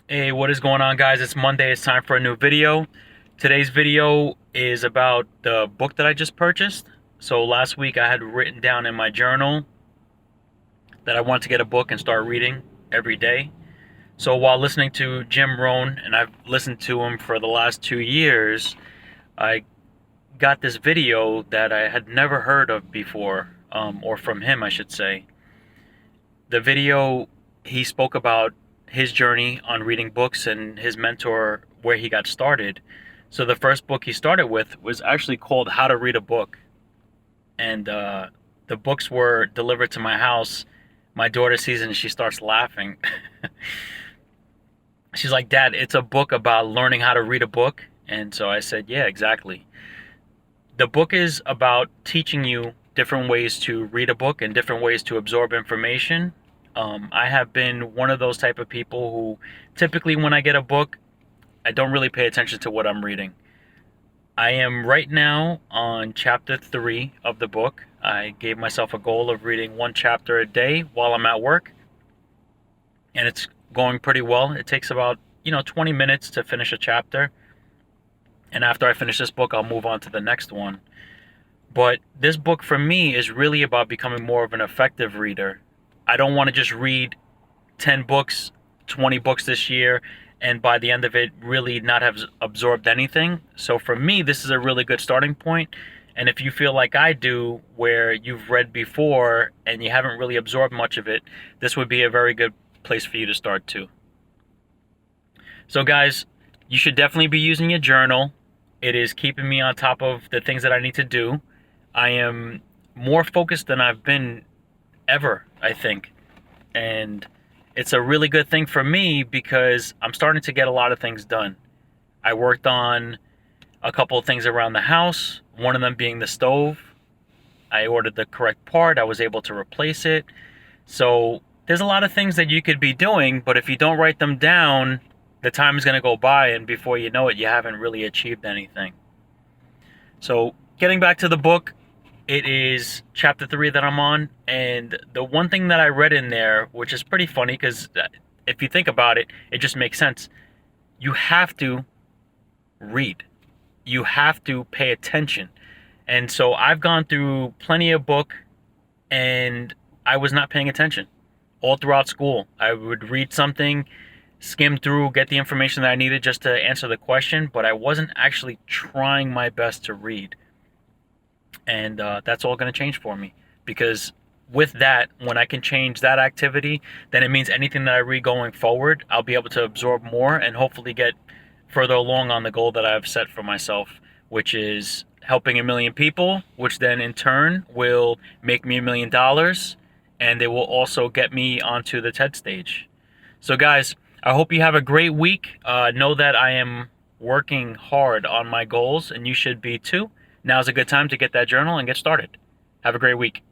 Hey, what is going on, guys? It's Monday. It's time for a new video. Today's video is about the book that I just purchased. So last week I had written down in my journal that I want to get a book and start reading every day. So while listening to Jim Rohn, and I've listened to him for the last 2 years, I got this video that I had never heard of before, or from him, I should say. The video, he spoke about his journey on reading books and his mentor, where he got started. So the first book he started with was actually called How to Read a Book. And the books were delivered to my house. My daughter sees it and she starts laughing. She's like, "Dad, it's a book about learning how to read a book." And so I said, "Yeah, exactly." The book is about teaching you different ways to read a book and different ways to absorb information. I have been one of those type of people who typically, when I get a book, I don't really pay attention to what I'm reading. I am right now on chapter 3 of the book. I gave myself a goal of reading one chapter a day while I'm at work, and it's going pretty well. It takes about 20 minutes to finish a chapter, and after I finish this book, I'll move on to the next one. But this book for me is really about becoming more of an effective reader. I don't want to just read 10 books, 20 books this year, and by the end of it, really not have absorbed anything. So for me, this is a really good starting point. And if you feel like I do, where you've read before and you haven't really absorbed much of it, this would be a very good place for you to start too. So guys, you should definitely be using a journal. It is keeping me on top of the things that I need to do. I am more focused than I've been ever, I think. And it's a really good thing for me because I'm starting to get a lot of things done. I worked on a couple of things around the house, one of them being the stove. I ordered the correct part. I was able to replace it. So there's a lot of things that you could be doing, but if you don't write them down, the time is going to go by, and before you know it, you haven't really achieved anything. So getting back to the book, it is chapter 3 that I'm on, and the one thing that I read in there, which is pretty funny because if you think about it, it just makes sense. You have to read. You have to pay attention. And so I've gone through plenty of book and I was not paying attention. All throughout school, I would read something, skim through, get the information that I needed just to answer the question, but I wasn't actually trying my best to read. And that's all going to change for me, because with that, when I can change that activity, then it means anything that I read going forward, I'll be able to absorb more and hopefully get further along on the goal that I've set for myself, which is helping 1 million people, which then in turn will make me $1 million, and it will also get me onto the TED stage. So guys, I hope you have a great week. Know that I am working hard on my goals, and you should be too. Now's a good time to get that journal and get started. Have a great week.